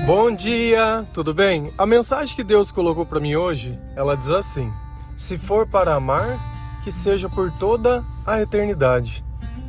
Bom dia, tudo bem? A mensagem que Deus colocou para mim hoje, ela diz assim: se for para amar, que seja por toda a eternidade.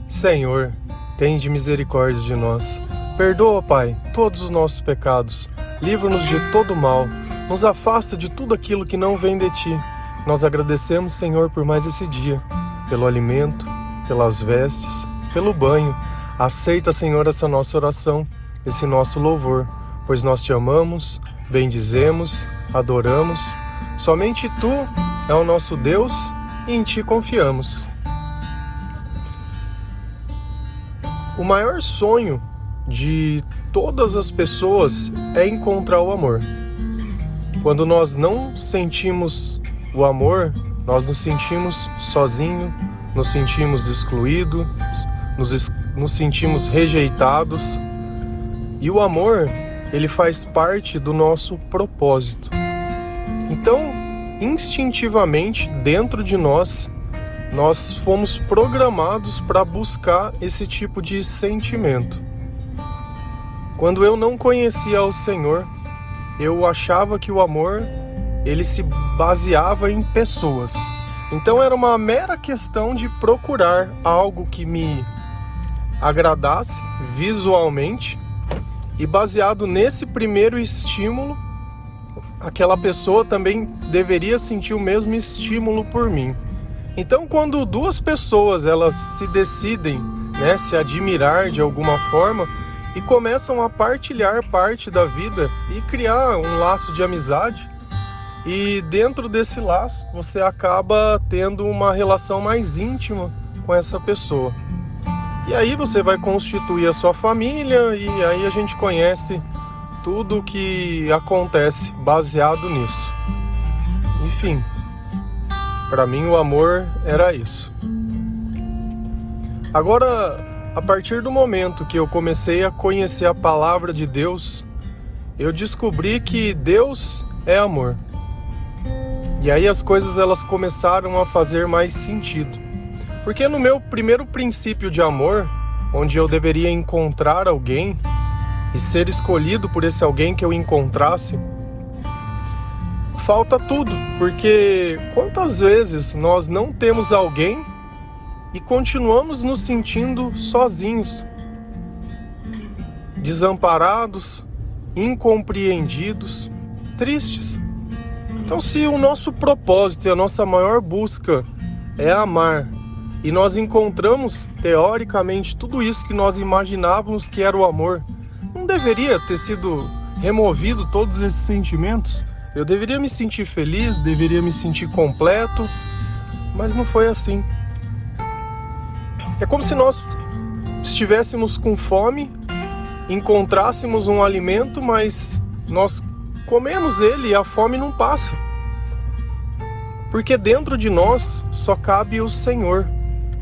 Senhor, tende misericórdia de nós. Perdoa, Pai, todos os nossos pecados. Livra-nos de todo mal. Nos afasta de tudo aquilo que não vem de Ti. Nós agradecemos, Senhor, por mais esse dia, pelo alimento, pelas vestes, pelo banho. Aceita, Senhor, essa nossa oração, esse nosso louvor, pois nós Te amamos, bendizemos, adoramos. Somente Tu é o nosso Deus e em Ti confiamos. O maior sonho de todas as pessoas é encontrar o amor. Quando nós não sentimos o amor, nós nos sentimos sozinhos, nos sentimos excluídos, nos sentimos rejeitados. E o amor, ele faz parte do nosso propósito. Então, instintivamente, dentro de nós fomos programados para buscar esse tipo de sentimento. Quando eu não conhecia o Senhor, eu achava que o amor, ele se baseava em pessoas. Então era uma mera questão de procurar algo que me agradasse visualmente, e baseado nesse primeiro estímulo, aquela pessoa também deveria sentir o mesmo estímulo por mim. Então, quando duas pessoas elas se decidem, se admirar de alguma forma e começam a partilhar parte da vida e criar um laço de amizade, e dentro desse laço você acaba tendo uma relação mais íntima com essa pessoa. E aí você vai constituir a sua família, e aí a gente conhece tudo o que acontece baseado nisso. Enfim, para mim o amor era isso. Agora, a partir do momento que eu comecei a conhecer a palavra de Deus, eu descobri que Deus é amor. E aí as coisas elas começaram a fazer mais sentido. Porque no meu primeiro princípio de amor, onde eu deveria encontrar alguém e ser escolhido por esse alguém que eu encontrasse, falta tudo. Porque quantas vezes nós não temos alguém e continuamos nos sentindo sozinhos, desamparados, incompreendidos, tristes. Então, se o nosso propósito e a nossa maior busca é amar, e nós encontramos, teoricamente, tudo isso que nós imaginávamos que era o amor, não deveria ter sido removido todos esses sentimentos? Eu deveria me sentir feliz, deveria me sentir completo, mas não foi assim. É como se nós estivéssemos com fome, encontrássemos um alimento, mas nós comemos ele e a fome não passa. Porque dentro de nós só cabe o Senhor.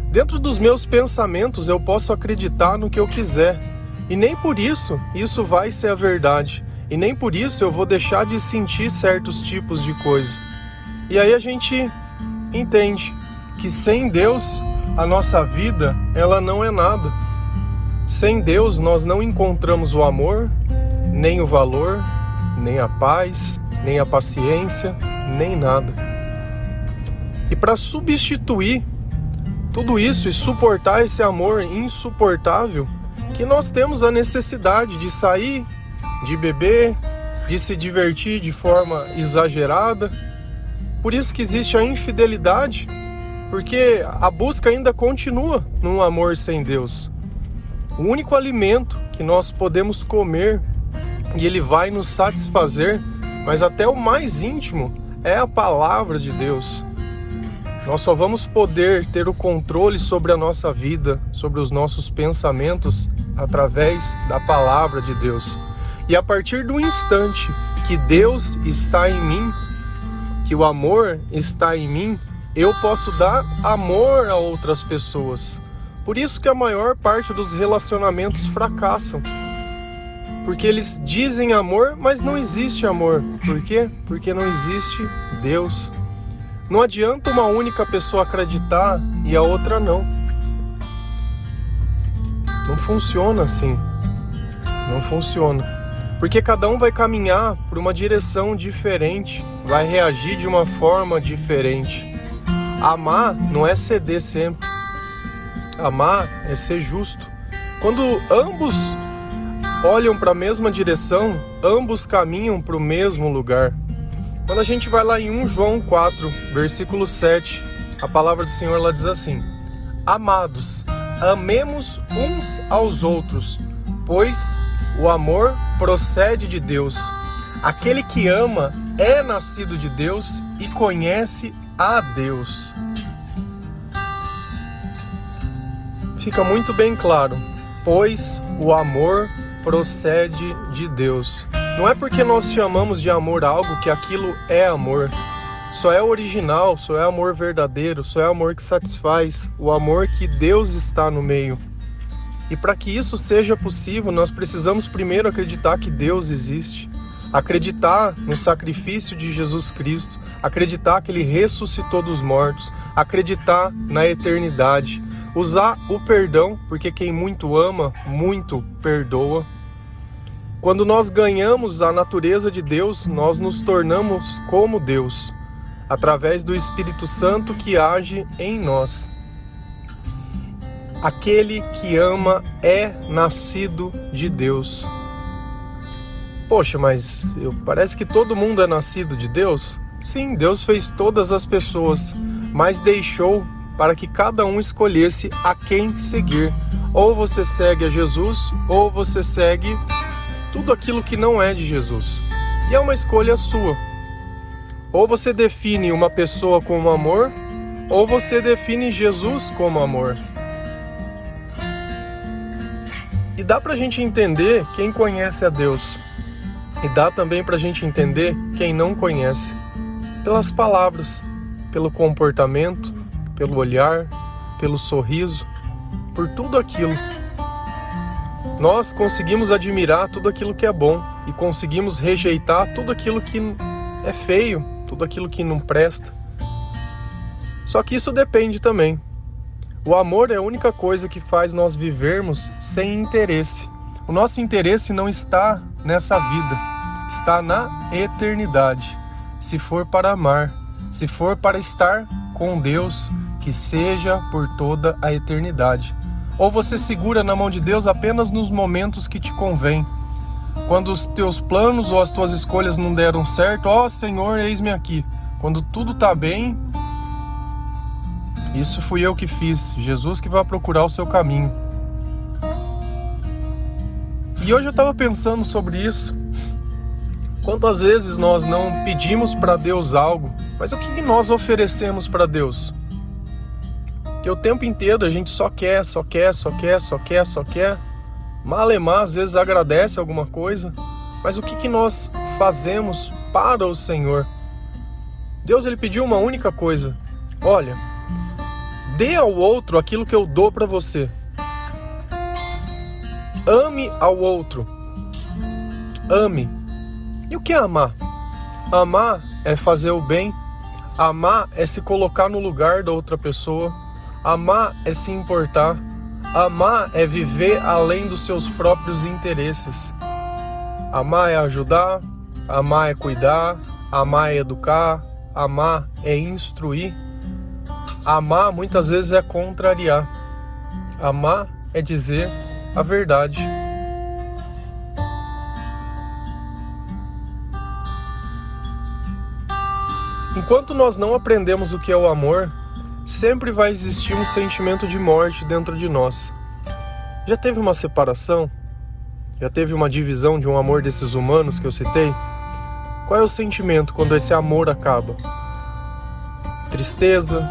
Dentro dos meus pensamentos eu posso acreditar no que eu quiser. E nem por isso vai ser a verdade. E nem por isso eu vou deixar de sentir certos tipos de coisa. E aí a gente entende que sem Deus a nossa vida ela não é nada. Sem Deus nós não encontramos o amor, nem o valor, nem a paz, nem a paciência, nem nada. E para substituir tudo isso e suportar esse amor insuportável, que nós temos a necessidade de sair, de beber, de se divertir de forma exagerada. Por isso que existe a infidelidade, porque a busca ainda continua num amor sem Deus. O único alimento que nós podemos comer e ele vai nos satisfazer, mas até o mais íntimo, é a palavra de Deus. Nós só vamos poder ter o controle sobre a nossa vida, sobre os nossos pensamentos, através da palavra de Deus. E a partir do instante que Deus está em mim, que o amor está em mim, eu posso dar amor a outras pessoas. Por isso que a maior parte dos relacionamentos fracassam. Porque eles dizem amor, mas não existe amor. Por quê? Porque não existe Deus. Não adianta uma única pessoa acreditar e a outra não. Não funciona assim. Não funciona. Porque cada um vai caminhar por uma direção diferente, vai reagir de uma forma diferente. Amar não é ceder sempre. Amar é ser justo. Quando ambos olham para a mesma direção, ambos caminham para o mesmo lugar. Quando a gente vai lá em 1 João 4, versículo 7, a palavra do Senhor lá diz assim: Amados, amemos uns aos outros, pois o amor procede de Deus. Aquele que ama é nascido de Deus e conhece a Deus. Fica muito bem claro, pois o amor procede de Deus. Não é porque nós chamamos de amor algo que aquilo é amor. Só é original, só é amor verdadeiro, só é amor que satisfaz, o amor que Deus está no meio. E para que isso seja possível, nós precisamos primeiro acreditar que Deus existe, acreditar no sacrifício de Jesus Cristo, acreditar que Ele ressuscitou dos mortos, acreditar na eternidade, usar o perdão, porque quem muito ama, muito perdoa. Quando nós ganhamos a natureza de Deus, nós nos tornamos como Deus, através do Espírito Santo que age em nós. Aquele que ama é nascido de Deus. Poxa, mas parece que todo mundo é nascido de Deus? Sim, Deus fez todas as pessoas, mas deixou para que cada um escolhesse a quem seguir. Ou você segue a Jesus, ou você segue tudo aquilo que não é de Jesus. E é uma escolha sua. Ou você define uma pessoa como amor, ou você define Jesus como amor. E dá pra gente entender quem conhece a Deus. E dá também pra gente entender quem não conhece. Pelas palavras, pelo comportamento, pelo olhar, pelo sorriso, por tudo aquilo. Nós conseguimos admirar tudo aquilo que é bom e conseguimos rejeitar tudo aquilo que é feio, tudo aquilo que não presta. Só que isso depende também. O amor é a única coisa que faz nós vivermos sem interesse. O nosso interesse não está nessa vida, está na eternidade. Se for para amar, se for para estar com Deus, que seja por toda a eternidade. Ou você segura na mão de Deus apenas nos momentos que te convém. Quando os teus planos ou as tuas escolhas não deram certo, ó Senhor, eis-me aqui. Quando tudo está bem, isso fui eu que fiz, Jesus que vai procurar o seu caminho. E hoje eu estava pensando sobre isso. Quantas vezes nós não pedimos para Deus algo, mas o que nós oferecemos para Deus? Que o tempo inteiro a gente só quer. Malemar, às vezes agradece alguma coisa, mas o que nós fazemos para o Senhor? Deus ele pediu uma única coisa: olha, dê ao outro aquilo que eu dou para você. Ame ao outro. Ame. E o que é amar? Amar é fazer o bem. Amar é se colocar no lugar da outra pessoa. Amar é se importar. Amar é viver além dos seus próprios interesses. Amar é ajudar. Amar é cuidar. Amar é educar. Amar é instruir. Amar muitas vezes é contrariar. Amar é dizer a verdade. Enquanto nós não aprendemos o que é o amor, sempre vai existir um sentimento de morte dentro de nós. Já teve uma separação? Já teve uma divisão de um amor desses humanos que eu citei? Qual é o sentimento quando esse amor acaba? Tristeza,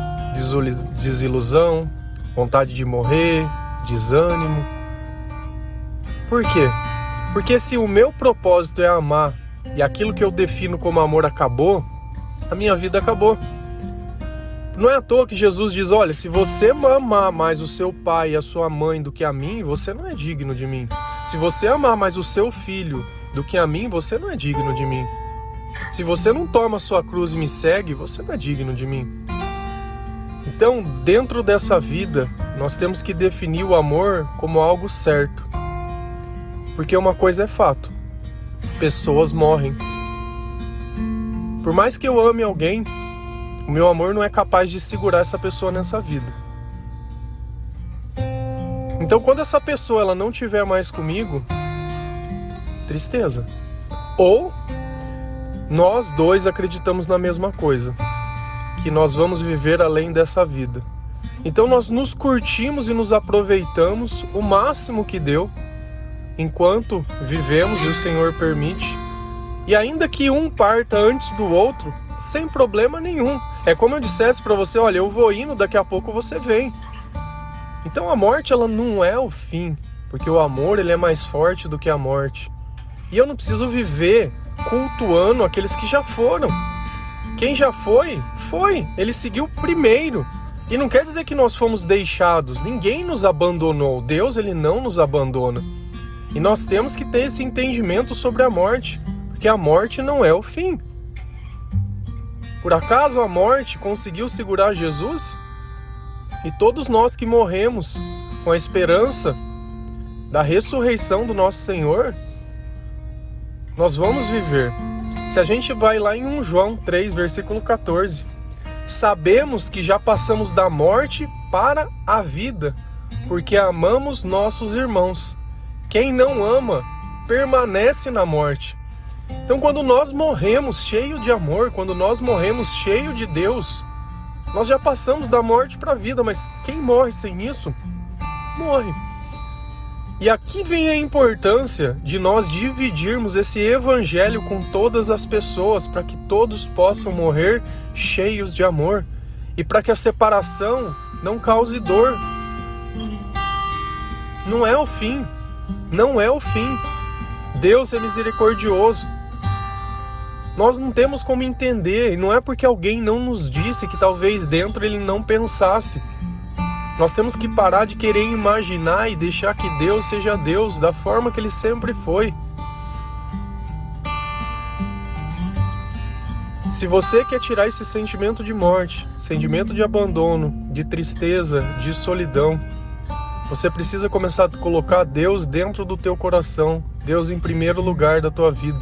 desilusão, vontade de morrer, desânimo. Por quê? Porque se o meu propósito é amar e aquilo que eu defino como amor acabou, a minha vida acabou. Não é à toa que Jesus diz: olha, se você amar mais o seu pai e a sua mãe do que a mim, você não é digno de mim. Se você amar mais o seu filho do que a mim, você não é digno de mim. Se você não toma a sua cruz e me segue, você não é digno de mim. Então, dentro dessa vida, nós temos que definir o amor como algo certo. Porque uma coisa é fato: pessoas morrem. Por mais que eu ame alguém, o meu amor não é capaz de segurar essa pessoa nessa vida. Então, quando essa pessoa ela não estiver mais comigo, tristeza. Ou nós dois acreditamos na mesma coisa, que nós vamos viver além dessa vida. Então nós nos curtimos e nos aproveitamos o máximo que deu, enquanto vivemos e o Senhor permite. E ainda que um parta antes do outro, sem problema nenhum. É como eu dissesse para você, olha, eu vou indo, daqui a pouco você vem. Então a morte ela não é o fim, porque o amor ele é mais forte do que a morte. E eu não preciso viver cultuando aqueles que já foram. Quem já foi, foi. Ele seguiu primeiro. E não quer dizer que nós fomos deixados. Ninguém nos abandonou. Deus ele não nos abandona. E nós temos que ter esse entendimento sobre a morte. Porque a morte não é o fim. Por acaso a morte conseguiu segurar Jesus? E todos nós que morremos com a esperança da ressurreição do nosso Senhor, nós vamos viver. Se a gente vai lá em 1 João 3, versículo 14, sabemos que já passamos da morte para a vida, porque amamos nossos irmãos. Quem não ama, permanece na morte. Então, quando nós morremos cheio de amor, quando nós morremos cheio de Deus, nós já passamos da morte para a vida, mas quem morre sem isso, morre. E aqui vem a importância de nós dividirmos esse evangelho com todas as pessoas, para que todos possam morrer cheios de amor e para que a separação não cause dor. Não é o fim, não é o fim. Deus é misericordioso. Nós não temos como entender, e não é porque alguém não nos disse que talvez dentro ele não pensasse. Nós temos que parar de querer imaginar e deixar que Deus seja Deus da forma que Ele sempre foi. Se você quer tirar esse sentimento de morte, sentimento de abandono, de tristeza, de solidão, você precisa começar a colocar Deus dentro do teu coração, Deus em primeiro lugar da tua vida.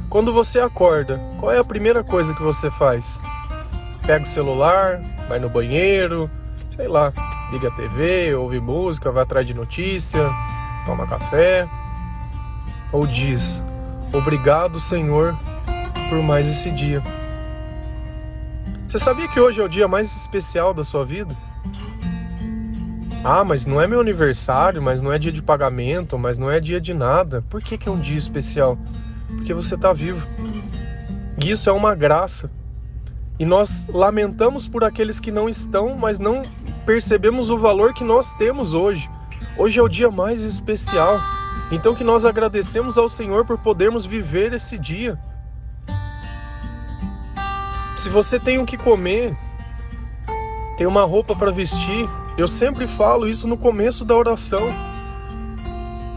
Quando você acorda, qual é a primeira coisa que você faz? Pega o celular, vai no banheiro, sei lá, liga a TV, ouve música, vai atrás de notícia, toma café, ou diz, obrigado Senhor por mais esse dia. Você sabia que hoje é o dia mais especial da sua vida? Ah, mas não é meu aniversário, mas não é dia de pagamento, mas não é dia de nada. Por que é um dia especial? Porque você está vivo. E isso é uma graça. E nós lamentamos por aqueles que não estão, mas não percebemos o valor que nós temos hoje. Hoje é o dia mais especial. Então que nós agradecemos ao Senhor por podermos viver esse dia. Se você tem o que comer, tem uma roupa para vestir, eu sempre falo isso no começo da oração.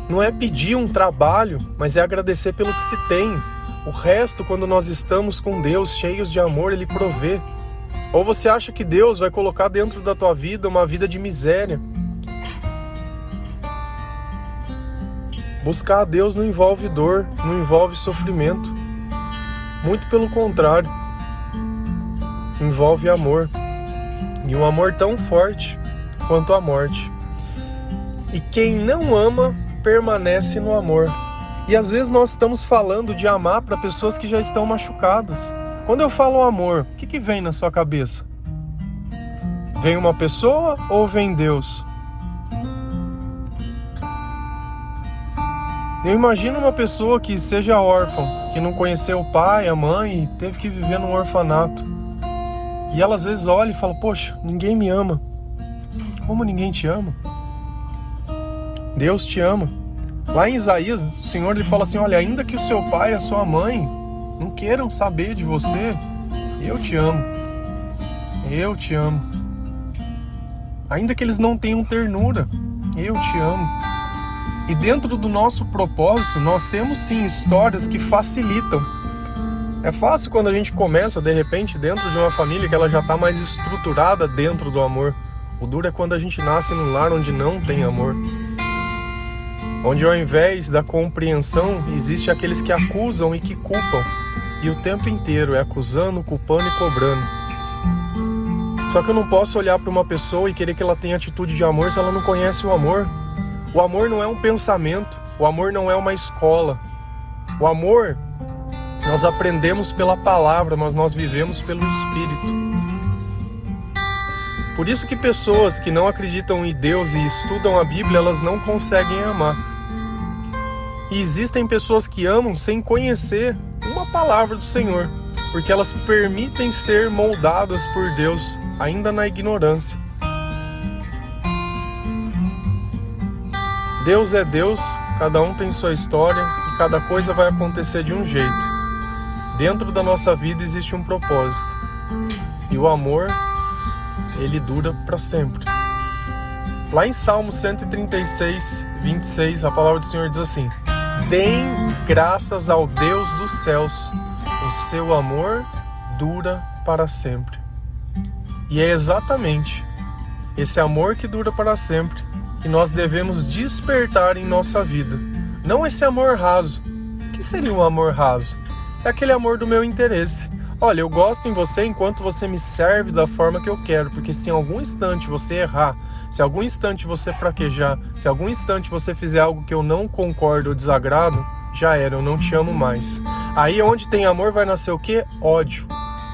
Não é pedir um trabalho, mas é agradecer pelo que se tem. O resto, quando nós estamos com Deus, cheios de amor, Ele provê. Ou você acha que Deus vai colocar dentro da tua vida uma vida de miséria? Buscar a Deus não envolve dor, não envolve sofrimento. Muito pelo contrário. Envolve amor. E um amor tão forte quanto a morte. E quem não ama, permanece no amor. E às vezes nós estamos falando de amar para pessoas que já estão machucadas. Quando eu falo amor, o que vem na sua cabeça? Vem uma pessoa ou vem Deus? Eu imagino uma pessoa que seja órfã, que não conheceu o pai, a mãe e teve que viver num orfanato. E ela às vezes olha e fala, poxa, ninguém me ama. Como ninguém te ama? Deus te ama. Lá em Isaías, o Senhor ele fala assim, olha, ainda que o seu pai e a sua mãe não queiram saber de você, eu te amo. Eu te amo. Ainda que eles não tenham ternura, eu te amo. E dentro do nosso propósito, nós temos sim histórias que facilitam. É fácil quando a gente começa, de repente, dentro de uma família que ela já está mais estruturada dentro do amor. O duro é quando a gente nasce num lar onde não tem amor. onde ao invés da compreensão, existe aqueles que acusam e que culpam, e o tempo inteiro é acusando, culpando e cobrando. Só que eu não posso olhar para uma pessoa e querer que ela tenha atitude de amor se ela não conhece o amor. O amor não é um pensamento, o amor não é uma escola. O amor, nós aprendemos pela palavra, mas nós vivemos pelo Espírito. Por isso que pessoas que não acreditam em Deus e estudam a Bíblia, elas não conseguem amar. E existem pessoas que amam sem conhecer uma palavra do Senhor, porque elas permitem ser moldadas por Deus, ainda na ignorância. Deus é Deus, cada um tem sua história e cada coisa vai acontecer de um jeito. Dentro da nossa vida existe um propósito. E o amor, ele dura para sempre. Lá em Salmo 136, 26, a palavra do Senhor diz assim: deem graças ao Deus dos céus, o seu amor dura para sempre. E é exatamente esse amor que dura para sempre que nós devemos despertar em nossa vida. Não esse amor raso. O que seria um amor raso? É aquele amor do meu interesse. Olha, eu gosto em você enquanto você me serve da forma que eu quero, porque se em algum instante você errar, se em algum instante você fraquejar, se em algum instante você fizer algo que eu não concordo ou desagrado, já era, eu não te amo mais. Aí onde tem amor vai nascer o quê? Ódio.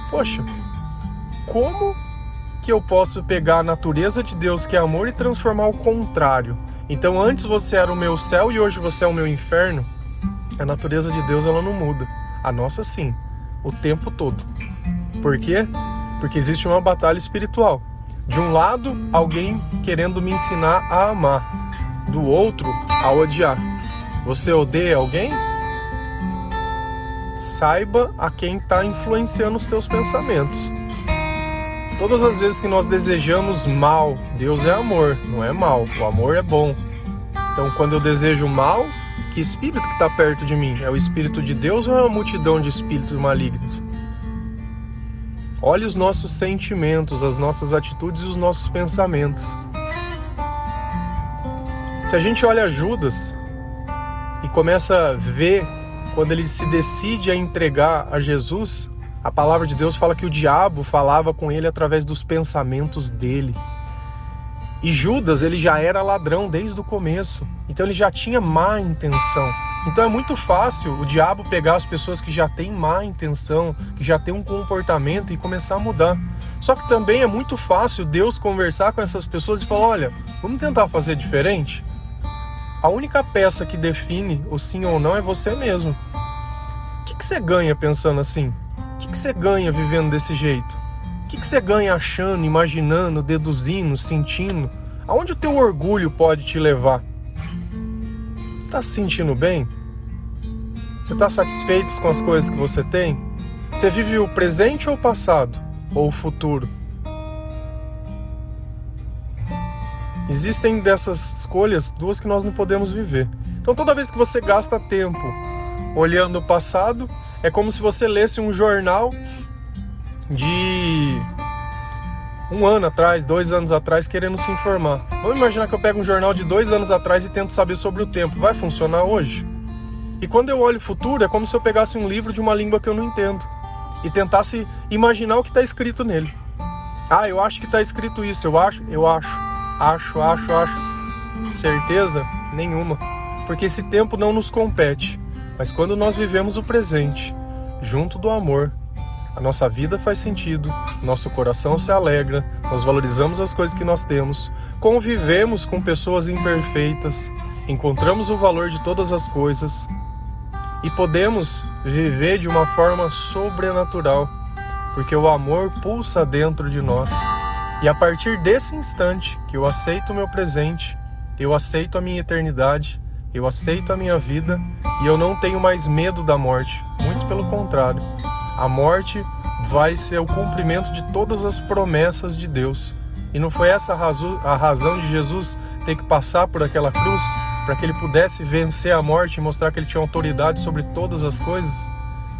Poxa, como que eu posso pegar a natureza de Deus, que é amor, e transformar o contrário? Então antes você era o meu céu e hoje você é o meu inferno? A natureza de Deus, ela não muda. A nossa sim, o tempo todo. Por quê? Porque existe uma batalha espiritual. De um lado, alguém querendo me ensinar a amar. Do outro, a odiar. Você odeia alguém? Saiba a quem está influenciando os teus pensamentos. Todas as vezes que nós desejamos mal, Deus é amor, não é mal. O amor é bom. Então, quando eu desejo mal, que espírito que está perto de mim? É o Espírito de Deus ou é uma multidão de espíritos malignos? Olhe os nossos sentimentos, as nossas atitudes e os nossos pensamentos. Se a gente olha Judas e começa a ver quando ele se decide a entregar a Jesus, a palavra de Deus fala que o diabo falava com ele através dos pensamentos dele. E Judas, ele já era ladrão desde o começo. Então ele já tinha má intenção. Então é muito fácil o diabo pegar as pessoas que já têm má intenção, que já têm um comportamento e começar a mudar. Só que também é muito fácil Deus conversar com essas pessoas e falar: olha, vamos tentar fazer diferente? A única peça que define o sim ou não é você mesmo. O que você ganha pensando assim? O que você ganha vivendo desse jeito? O que você ganha achando, imaginando, deduzindo, sentindo? Aonde o teu orgulho pode te levar? Você está se sentindo bem? Você está satisfeito com as coisas que você tem? Você vive o presente ou o passado? Ou o futuro? Existem dessas escolhas duas que nós não podemos viver. Então toda vez que você gasta tempo olhando o passado, é como se você lesse um jornal de 1 ano atrás, 2 anos atrás, querendo se informar. Vamos imaginar que eu pego um jornal de 2 anos atrás e tento saber sobre o tempo. Vai funcionar hoje? E quando eu olho o futuro, é como se eu pegasse um livro de uma língua que eu não entendo e tentasse imaginar o que está escrito nele. Ah, eu acho que está escrito isso. Eu acho. Certeza? Nenhuma. Porque esse tempo não nos compete. Mas quando nós vivemos o presente, junto do amor, a nossa vida faz sentido, nosso coração se alegra, nós valorizamos as coisas que nós temos, convivemos com pessoas imperfeitas, encontramos o valor de todas as coisas e podemos viver de uma forma sobrenatural, porque o amor pulsa dentro de nós. E a partir desse instante que eu aceito o meu presente, eu aceito a minha eternidade, eu aceito a minha vida e eu não tenho mais medo da morte. Muito pelo contrário. A morte vai ser o cumprimento de todas as promessas de Deus. E não foi essa a razão de Jesus ter que passar por aquela cruz? Para que ele pudesse vencer a morte e mostrar que ele tinha autoridade sobre todas as coisas?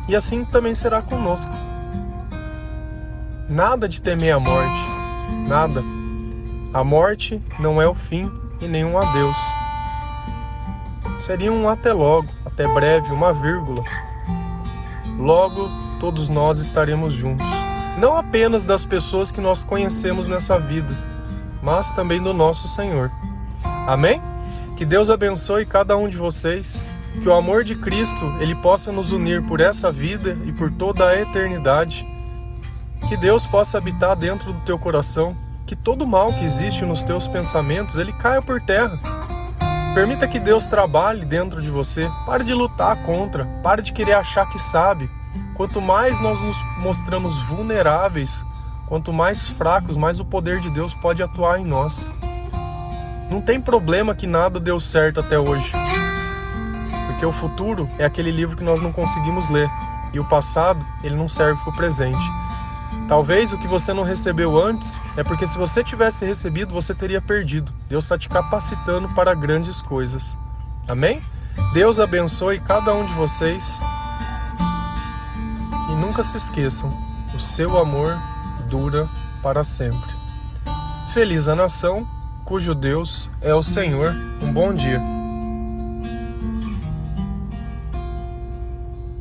E assim também será conosco. Nada de temer a morte. Nada. A morte não é o fim e nenhum adeus. seria um até logo, até breve, uma vírgula. Logo, todos nós estaremos juntos. Não apenas das pessoas que nós conhecemos nessa vida, mas também do nosso Senhor. Amém? Que Deus abençoe cada um de vocês. Que o amor de Cristo, Ele possa nos unir por essa vida e por toda a eternidade. Que Deus possa habitar dentro do teu coração. Que todo mal que existe nos teus pensamentos, ele caia por terra. Permita que Deus trabalhe dentro de você. Pare de lutar contra. Pare de querer achar que sabe. Quanto mais nós nos mostramos vulneráveis, quanto mais fracos, mais o poder de Deus pode atuar em nós. Não tem problema que nada deu certo até hoje. Porque o futuro é aquele livro que nós não conseguimos ler. E o passado, ele não serve para o presente. Talvez o que você não recebeu antes é porque se você tivesse recebido, você teria perdido. Deus está te capacitando para grandes coisas. Amém? Deus abençoe cada um de vocês. E nunca se esqueçam, o seu amor dura para sempre. Feliz a nação, cujo Deus é o Senhor. Um bom dia.